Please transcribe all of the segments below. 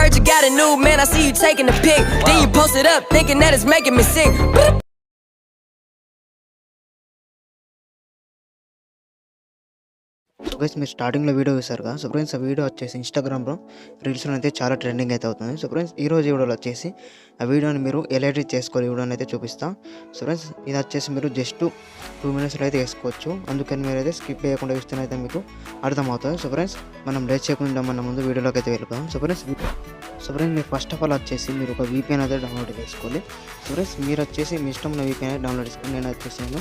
heard you got a new man, I see you taking a pic. Then you post it up, thinking that it's making me sick. So guys మీరు స్టార్టింగ్లో video చూసారుగా. So friends ఆ video వచ్చేసి ఇన్స్టాగ్రామ్లో రీల్స్లో అయితే చాలా trending అయితే అవుతుంది. సో ఫ్రెండ్స్ ఈ రోజు వీడియోలో వచ్చేసి ఆ వీడియోని మీరు ఎలా ఎడిట్ చేసుకోవాలి వీడియోని అయితే చూపిస్తాం. సో ఫ్రెండ్స్ ఇది వచ్చేసి మీరు జస్ట్ 2 minutesలో అయితే వేసుకోవచ్చు. అందుకని మీరు అయితే స్కిప్ చేయకుండా చూస్తే అయితే మీకు అర్థమవుతుంది. సో ఫ్రెండ్స్ మనం లేట్ చేయకుండా మన ముందు వీడియోలోకి అయితే వెళ్ళిపోదాం. సో ఫ్రెండ్స్ మీరు ఫస్ట్ ఆఫ్ ఆల్ వచ్చేసి మీరు ఒక VPN అయితే డౌన్లోడ్ చేసుకోవాలి. సో ఫ్రెండ్స్ మీరు వచ్చేసి మీ ఇష్టమైన VPN అయితే డౌన్లోడ్ చేసుకోండి. నేను వచ్చేసి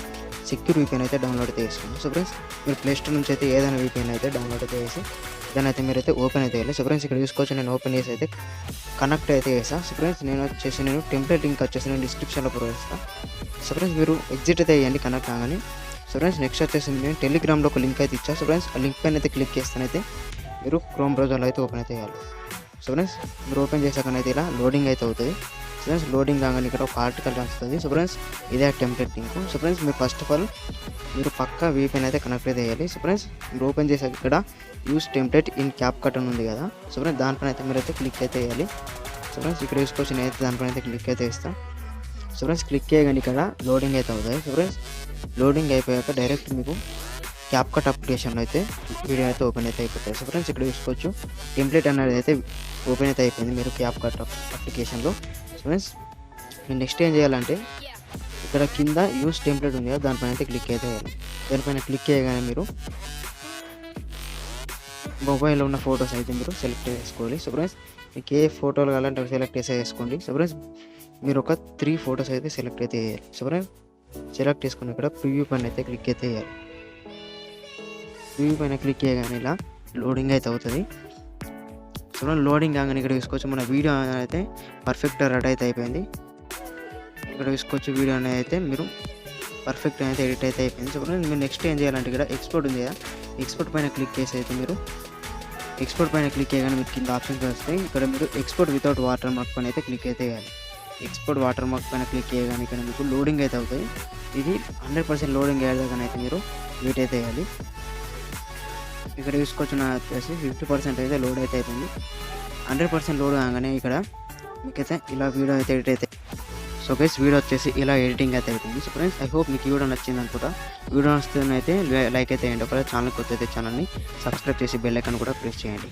సెక్యూర్ VPN అయితే డౌన్లోడ్ అయితే చేసుకున్నాను. సో ఫ్రెండ్స్ మీరు ప్లే స్టోర్ నుంచి అయితే ఏదైనా VPN అయితే డౌన్లోడ్ అయితే చేసి దాన్ని అయితే మీరైతే ఓపెన్ అయితే చేయాలి. సో ఫ్రెండ్స్ ఇక్కడ చూసుకోవచ్చు, నేను ఓపెన్ చేసి అయితే కనెక్ట్ అయితే చేస్తాను. సో ఫ్రెండ్స్ నేను టెంప్లెట్ లింక్ వచ్చేసి నేను డిస్క్రిప్షన్లో ప్రొవైడ్ చేస్తాను. సో ఫ్రెండ్స్ మీరు ఎగ్జిట్ అయితే వేయండి కనెక్ట్ కాగానే. సో ఫ్రెండ్స్ నెక్స్ట్ వచ్చేసి నేను టెలిగ్రామ్లో ఒక లింక్ అయితే ఇచ్చాను. సో ఫ్రెండ్స్ ఆ లింక్ పైన అయితే క్లిక్ చేస్తానైతే మీరు క్రోమ్ బ్రౌజర్లో అయితే ఓపెన్ అయితే చేయాలి. సో ఫ్రెండ్స్ మీరు ఓపెన్ చేసాకనైతే ఇలా లోడింగ్ అయితే అవుతుంది. సో ఫ్రెండ్స్ లోడింగ్ కాగానే ఇక్కడ ఒక ఆర్టికల్ వస్తుంది. సో ఫ్రెండ్స్ ఇదే టెంప్లెట్ లింక్. సో ఫ్రెండ్స్ మీరు ఫస్ట్ ఆఫ్ ఆల్ మీరు పక్కా VPN అయితే కనెక్ట్ అయితే చేయాలి. సో ఫ్రెండ్స్ మీరు ఓపెన్ చేసాక ఇక్కడ యూస్ టెంప్లెట్ ఇన్ Capcut అని ఉంది కదా. సో ఫ్రెండ్స్ దానిపైన అయితే మీరు అయితే క్లిక్ అయితే చేయాలి. సో ఫ్రెండ్స్ ఇక్కడ చూసుకోవచ్చు, నేను అయితే దానిపైన అయితే క్లిక్ అయితే ఇస్తాను. సో ఫ్రెండ్స్ క్లిక్ చేయగానే ఇక్కడ లోడింగ్ అయితే అవుతుంది. సో ఫ్రెండ్స్ లోడింగ్ అయిపోయాక డైరెక్ట్ మీకు Capcut అప్లికేషన్లో అయితే వీడియో అయితే ఓపెన్ అయితే అయిపోతాయి. సో ఫ్రెండ్స్ ఇక్కడ చూసుకోవచ్చు టెంప్లెట్ అనేది అయితే ఓపెన్ అయితే అయిపోయింది మీరు Capcut అప్లికేషన్లో. సో ఫ్రెండ్స్ మీరు నెక్స్ట్ ఏం చేయాలంటే ఇక్కడ కింద యూస్ టెంప్లెట్ ఉంది కదా, దానిపైన అయితే క్లిక్ అయితే చేయాలి. దానిపైన క్లిక్ చేయగానే మీరు మొబైల్లో ఉన్న ఫొటోస్ అయితే మీరు సెలెక్ట్ చేసుకోవాలి. సో ఫ్రెండ్స్ మీకు ఏ ఫోటోలు కావాలంటే అవి సెలెక్ట్ చేసి వేసుకోండి. సో ఫ్రెండ్స్ మీరు ఒక 3 ఫొటోస్ అయితే సెలెక్ట్ అయితే చేయాలి. సో ఫ్రెండ్స్ సెలెక్ట్ చేసుకుని ఇక్కడ ప్రివ్యూ పైన అయితే క్లిక్ అయితే చేయాలి. ప్రివ్యూ పైన క్లిక్ చేయగానే ఇలా లోడింగ్ అయితే అవుతుంది. సో ఫ్రెండ్స్ లోడింగ్ కాగానే ఇక్కడ చూసుకోవచ్చు మన వీడియో అయితే పర్ఫెక్ట్గా రెడీ అయితే అయిపోయింది. ఇక్కడ చూసుకోవచ్చు వీడియో అనేది అయితే మీరు పర్ఫెక్ట్ అయితే ఎడిట్ అయితే అయిపోయింది. సో మీరు నెక్స్ట్ ఏం చేయాలంటే ఇక్కడ ఎక్స్పోర్ట్ ఉంది కదా, ఎక్స్పోర్ట్ పైన క్లిక్ చేసి అయితే మీరు ఎక్స్పోర్ట్ పైన క్లిక్ చేయగానే మీకు కింద ఆప్షన్స్ వస్తాయి. ఇక్కడ మీరు ఎక్స్పోర్ట్ వితౌట్ వాటర్ మార్క్ పైన అయితే క్లిక్ అయితే చేయాలి. ఎక్స్పోర్ట్ వాటర్ మార్క్ పైన క్లిక్ చేయగానే ఇక్కడ మీకు లోడింగ్ అయితే అవుతుంది. ఇది 100% లోడింగ్ అయ్యేదాకా అయితే మీరు వెయిట్ అయితే చేయాలి. ఇక్కడ చూసుకోవచ్చు నా వచ్చేసి 50% అయితే లోడ్ అయితే అయిపోయింది. 100% లోడ్ కాగానే ఇక్కడ మీకైతే ఇలా వీడియో అయితే ఎడిట్ అయితే. సో గైస్ వీడియో వచ్చేసి ఇలా ఎడిటింగ్ అయితే అవుతుంది. సో ఫ్రెండ్స్ ఐ హోప్ మీకు వీడియో నచ్చింది అనుకుంటా. వీడియో నచ్చితే అయితే లైక్ అయితే చేయండి. ఒకవేళ ఛానల్ కొత్త అయితే ఛానల్ని సబ్స్క్రైబ్ చేసి బెల్ ఐకాన్ కూడా ప్రెస్ చేయండి.